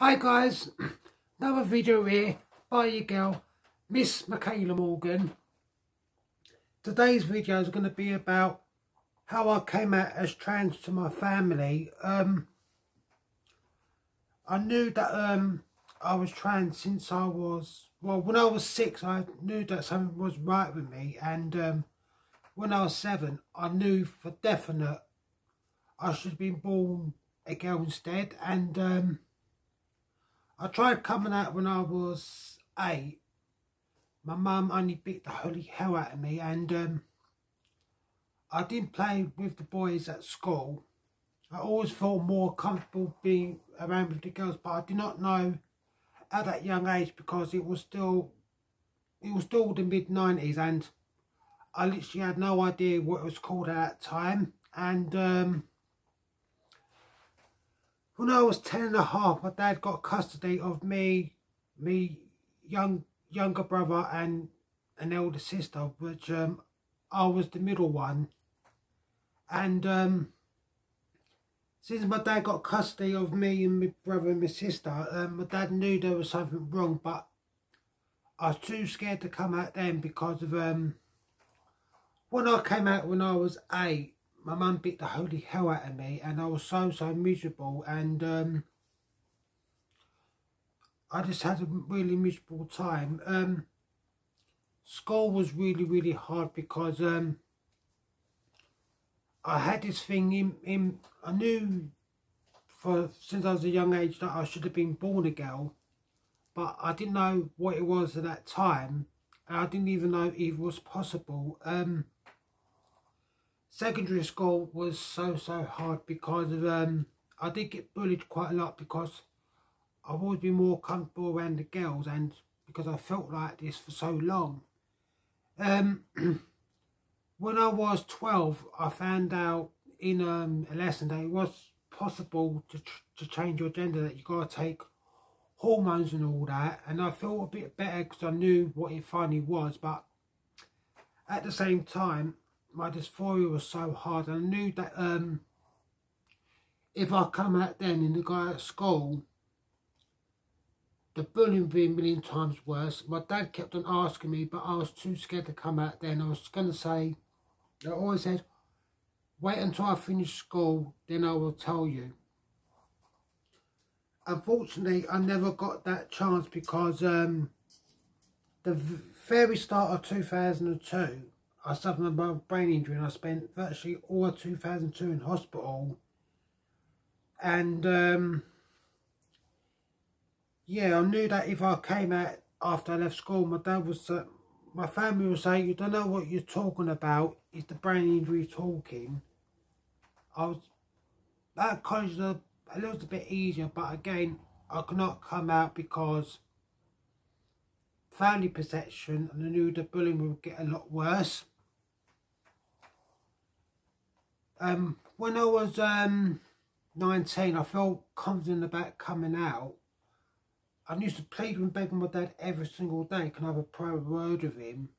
Hi guys, another video here by your girl, Miss Michaela Morgan. Today's video is going to be about how I came out as trans to my family. I knew that I was trans since I was, when I was 6 I knew that something was right with me, and when I was 7 I knew for definite I should have been born a girl instead, and I tried coming out when I was 8. My mum only beat the holy hell out of me, and I didn't play with the boys at school. I always felt more comfortable being around with the girls, but I did not know at that young age because it was still the mid-90s, and I literally had no idea what it was called at that time. And when I was 10 and a half, my dad got custody of me younger brother and an elder sister, which I was the middle one. And since my dad got custody of me and my brother and my sister, my dad knew there was something wrong, but I was too scared to come out then because of when I came out when I was 8, my mum beat the holy hell out of me, and I was so miserable, and I just had a really miserable time. School was really hard because I had this thing I knew since I was a young age that I should have been born a girl, but I didn't know what it was at that time, and I didn't even know if it was possible. Secondary school was so hard because of I did get bullied quite a lot because I've always been more comfortable around the girls, and because I felt like this for so long. When I was 12, I found out in a lesson that it was possible to change your gender, that you got to take hormones and all that, and I felt a bit better because I knew what it finally was. But at the same time, my dysphoria was so hard, and I knew that if I come out then in the guy at school, the bullying would be a million times worse. My dad kept on asking me, but I was too scared to come out then. I was going to say, I always said, wait until I finish school, then I will tell you. Unfortunately, I never got that chance because the very start of 2002, I suffered a brain injury, and I spent virtually all of 2002 in hospital. And yeah, I knew that if I came out after I left school, my family would say, you don't know what you're talking about, it's the brain injury talking. That college was a little bit easier, but again, I could not come out because family perception, and I knew the bullying would get a lot worse. When I was 19, I felt confident about coming out. I used to plead and beg my dad every single day, can I have a private word with him?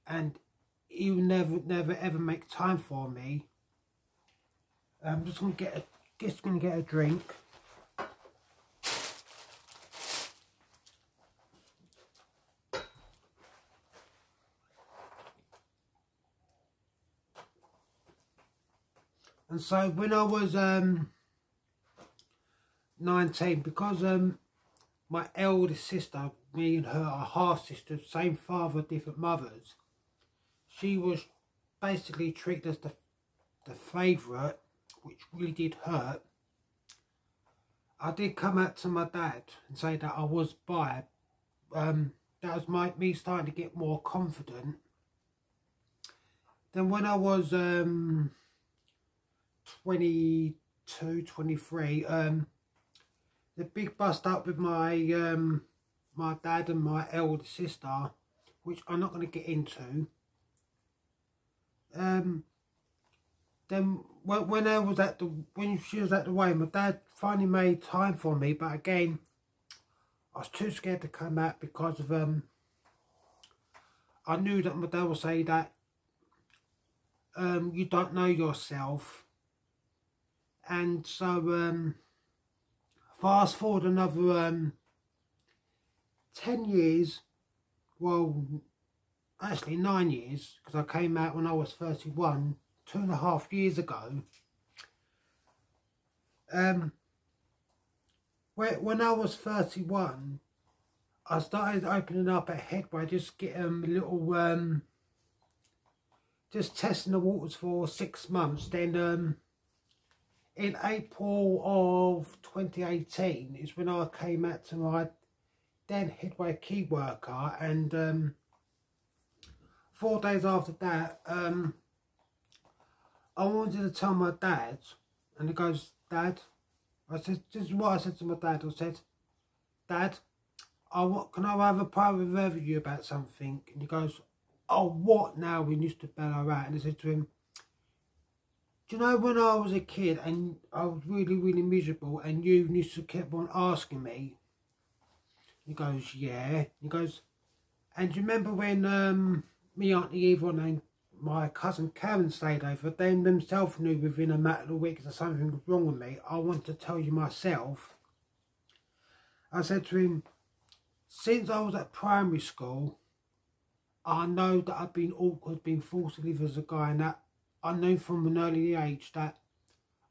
And he would never ever make time for me. I'm just gonna get a drink. And so when I was 19, because my eldest sister, me and her are half sisters, same father, different mothers, she was basically treated as the favourite, which really did hurt. I did come out to my dad and say that I was bi. That was me starting to get more confident. Then when I was 22, 23, the big bust up with my my dad and my elder sister, which I'm not going to get into. Then when she was at the weigh, my dad finally made time for me, but again, I was too scared to come out because of I knew that my dad would say that you don't know yourself, and so fast forward another 10 years, well, actually 9 years, because I came out when I was 31, 2.5 years ago. When I was 31, I started opening up at Headway, just get a little, just testing the waters for 6 months. Then in April of 2018 is when I came out to my then Headway key worker, and 4 days after that, I wanted to tell my dad, and he goes, Dad, I said, this is what I said to my dad. I said, Dad, can I have a private word with you about something? And he goes, oh, what now? We used to bellow out. And I said to him, do you know when I was a kid and I was really, really miserable, and you used to keep on asking me? He goes, yeah. He goes, and do you remember when me, Auntie Eva and my cousin Karen stayed over? They themselves knew within a matter of weeks that something was wrong with me. I want to tell you myself. I said to him, since I was at primary school, I know that I've been awkward, been forced to live as a guy, and that I knew from an early age that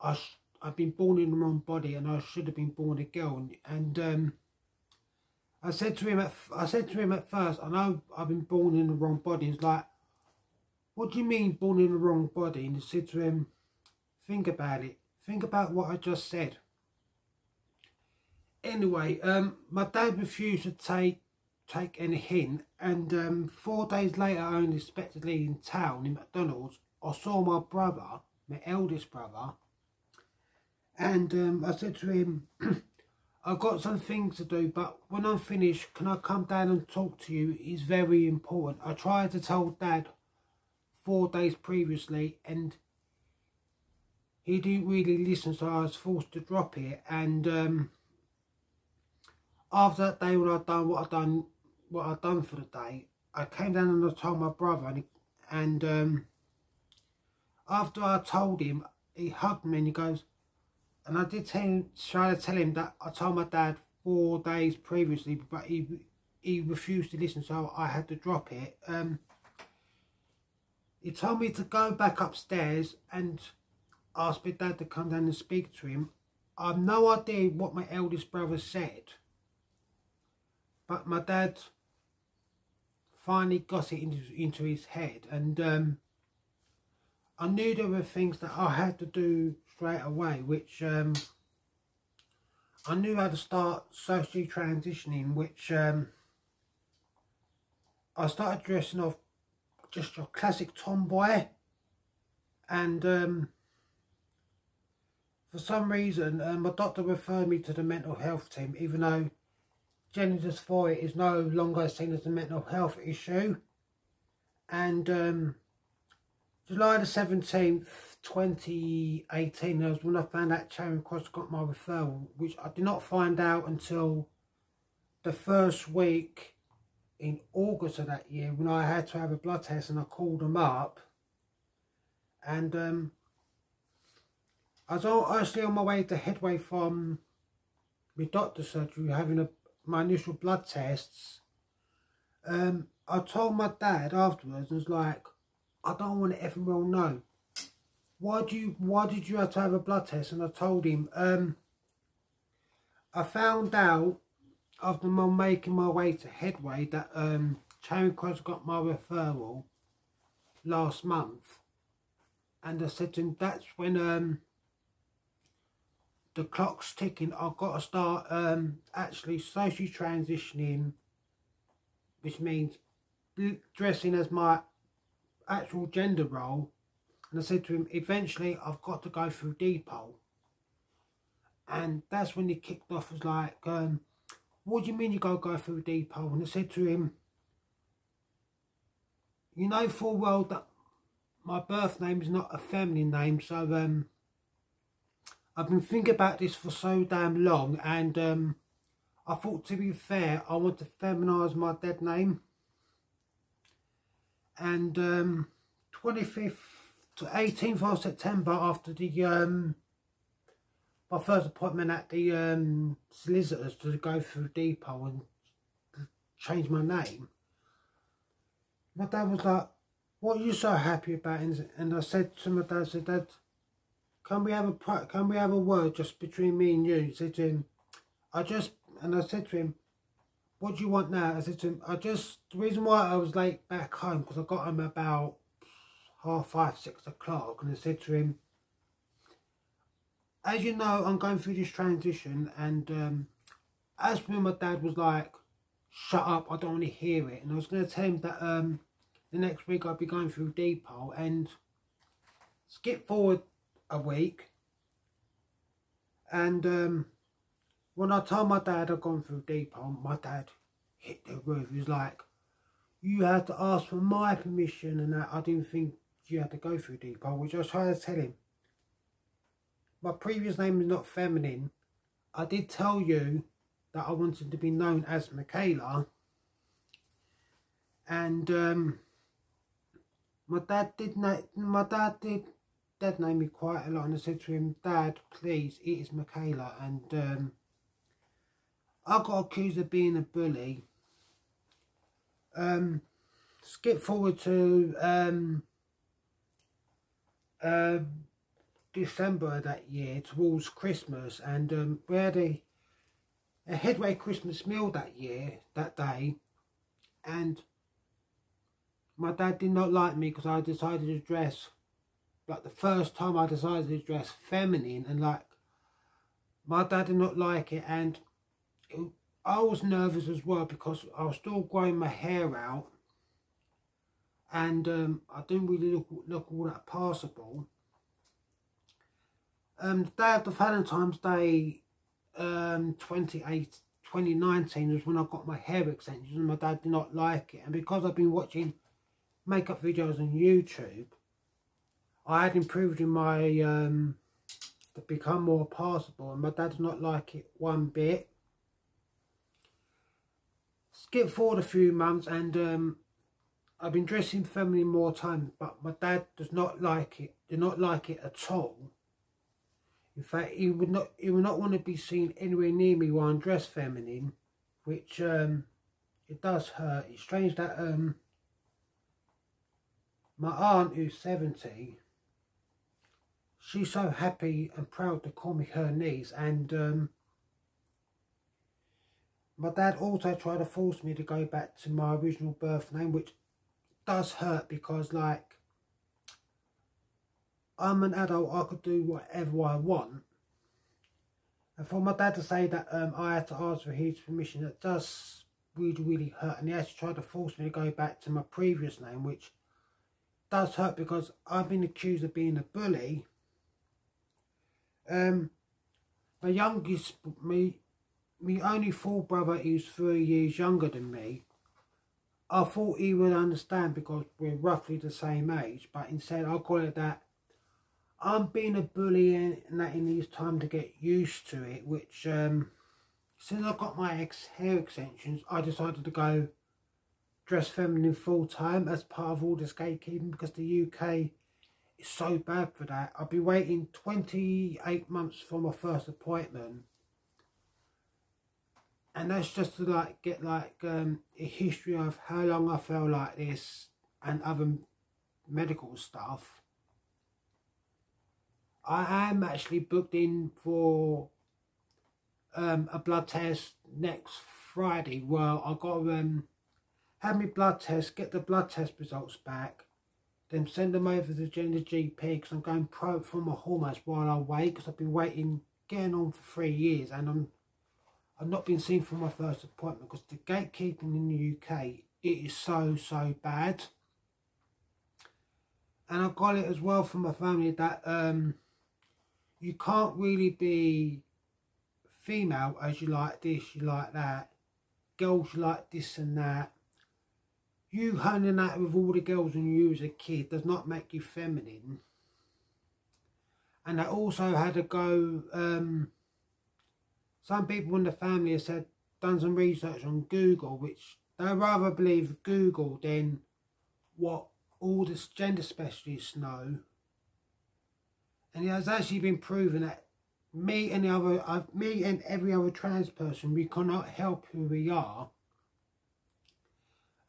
I've been born in the wrong body and I should have been born a girl. And I said to him at first, I know I've been born in the wrong body. He's like, what do you mean born in the wrong body? And I said to him, think about it. Think about what I just said. Anyway, my dad refused to take any hint, and 4 days later, unexpectedly in town, in McDonald's, I saw my brother, my eldest brother, and I said to him, I've got some things to do, but when I'm finished, can I come down and talk to you? It's very important. I tried to tell Dad 4 days previously, and he didn't really listen, so I was forced to drop it. And after that day, when I'd done what I'd done for the day, I came down and I told my brother, and after I told him, he hugged me and he goes, and I did try to tell him that I told my dad 4 days previously, but he refused to listen, so I had to drop it. He told me to go back upstairs and ask my dad to come down and speak to him. I have no idea what my eldest brother said, but my dad finally got it into his head, and I knew there were things that I had to do straight away, which I knew how to start socially transitioning, which I started dressing off just your classic tomboy, and for some reason my doctor referred me to the mental health team, even though gender dysphoria is no longer seen as a mental health issue. And July the 17th, 2018, that was when I found out Charing Cross got my referral, which I did not find out until the first week in August of that year, when I had to have a blood test, and I called them up, and I was actually on my way to Headway from my doctor's surgery, having my initial blood tests. I told my dad afterwards, and was like, I don't want to everyone know. Why did you have to have a blood test? And I told him, I found out after making my way to Headway that Charing Cross got my referral last month. And I said to him, that's when the clock's ticking. I've got to start actually socially transitioning, which means dressing as my actual gender role. And I said to him, eventually I've got to go through Depot. And that's when he kicked off, was like, what do you mean you go through Depot? And I said to him, you know full well that my birth name is not a feminine name, so I've been thinking about this for so damn long, and I thought, to be fair, I want to feminise my dead name. And 25th to 18th of September, after the my first appointment at the solicitors to go through Depot and change my name. My dad was like, "What are you so happy about?" And I said to my dad, I said, "Dad, can we have a word just between me and you?" He said to him, I said to him, "What do you want now?" I said to him, the reason why I was late back home, because I got home about 5:30, 6 o'clock, and I said to him, "As you know, I'm going through this transition, and as when my dad was like, 'Shut up, I don't want to hear it,' and I was going to tell him that the next week I'd be going through Depot, and skip forward a week, and when I told my dad I'd gone through Depot, my dad hit the roof. He was like, 'You had to ask for my permission, and that I didn't think you had to go through Depot,' which I was trying to tell him. My previous name is not feminine. I did tell you that I wanted to be known as Michaela, and my dad did name me quite a lot, and I said to him, "Dad, please, it is Michaela," and I got accused of being a bully. Skip forward to December of that year, towards Christmas, and we had a Headway Christmas meal that day, and my dad did not like me because I decided to dress, like the first time I decided to dress feminine, and like my dad did not like it, and I was nervous as well because I was still growing my hair out, and I didn't really look all that passable. The day after Valentine's Day 2019 was when I got my hair extensions, and my dad did not like it, and because I've been watching makeup videos on YouTube, I had improved in my to become more passable, and my dad did not like it one bit. Skip forward a few months, and I've been dressing feminine more time, but my dad does not like it. Did not like it at all. In fact, he would not want to be seen anywhere near me while I'm dressed feminine, which it does hurt. It's strange that my aunt, who's 70, she's so happy and proud to call me her niece, and my dad also tried to force me to go back to my original birth name, which does hurt because, like, I'm an adult, I could do whatever I want. And for my dad to say that I had to ask for his permission, that does really hurt. And he actually tried to force me to go back to my previous name, which does hurt because I've been accused of being a bully. My youngest, my only full brother, is 3 years younger than me. I thought he would understand because we're roughly the same age, but instead I call it that I'm being a bully and that he needs time to get used to it, which since I got my hair extensions, I decided to go dress feminine full time as part of all this gatekeeping, because the UK is so bad for that. I'll be waiting 28 months for my first appointment, and that's just to like get like a history of how long I felt like this and other medical stuff. I am actually booked in for a blood test next Friday. Well, I've got to have my blood test, get the blood test results back, then send them over to the gender GP, because I'm going pro for my hormones while I wait, because I've been waiting, getting on for 3 years, and I've not been seen for my first appointment because the gatekeeping in the UK, it is so bad. And I got it as well from my family that you can't really be female as you like this, you like that, girls you like this and that. You hanging out with all the girls when you was a kid does not make you feminine. And I also had to go, some people in the family have said, done some research on Google, which they rather believe Google than what all the gender specialists know. And it has actually been proven that me and every other trans person, we cannot help who we are.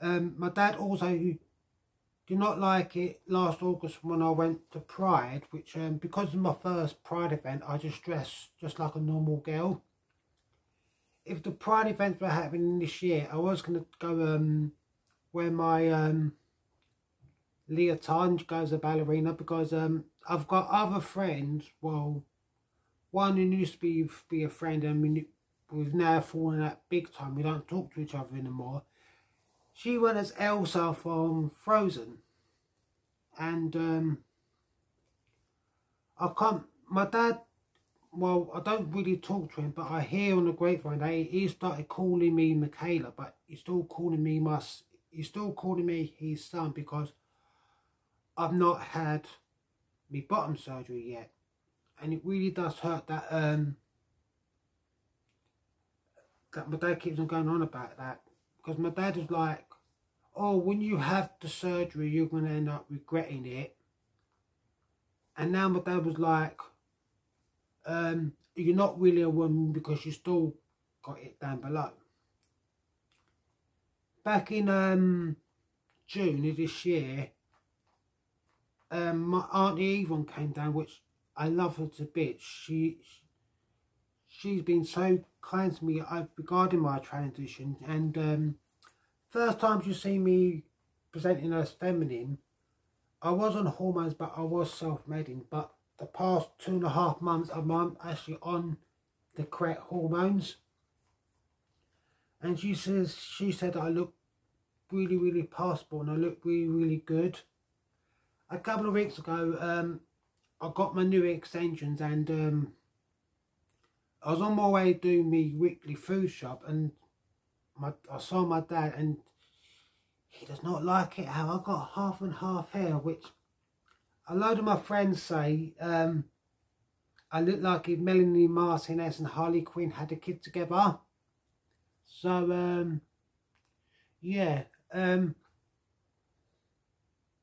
My dad also did not like it last August when I went to Pride, which because of my first Pride event, I just dressed just like a normal girl. If the Pride events were happening this year, I was going to go wear my leotard and go as a ballerina, because I've got other friends, well, one who used to be a friend, and we've now fallen out big time. We don't talk to each other anymore. She went as Elsa from Frozen, and my dad, well, I don't really talk to him, but I hear on the grapevine that he started calling me Michaela, but he's still calling me his son, because I've not had my bottom surgery yet. And it really does hurt that that my dad keeps on going on about that, because my dad is like, oh, when you have the surgery, you're going to end up regretting it. And now my dad was like, you're not really a woman because you still got it down below. Back in June of this year, my auntie Yvonne came down, which I love her to bits. She's been so kind to me regarding my transition, and first time you see me presenting as feminine, I was on hormones, but I was self-meding. But the past 2.5 months, I'm actually on the correct hormones. And she said I look really, really passable, and I look really, really good. A couple of weeks ago, I got my new extensions, and I was on my way doing my weekly food shop, and I saw my dad, and he does not like it how I got half and half hair, which a load of my friends say I look like if Melanie Martinez and Harley Quinn had a kid together. So yeah,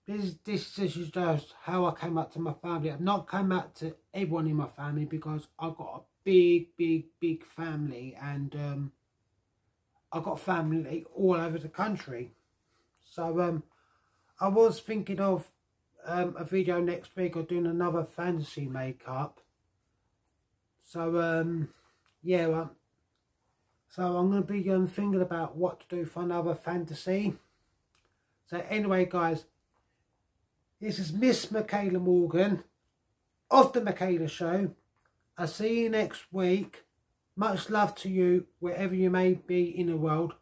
this is just how I came out to my family. I've not come out to everyone in my family, because I've got a big family, and I've got family all over the country. So I was thinking of a video next week of doing another fantasy makeup. So yeah, so I'm going to be thinking about what to do for another fantasy. So anyway, guys, this is Miss Michaela Morgan of The Michaela Show. I'll see you next week. Much love to you wherever you may be in the world.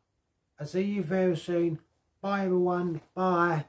I'll see you very soon. Bye everyone. Bye.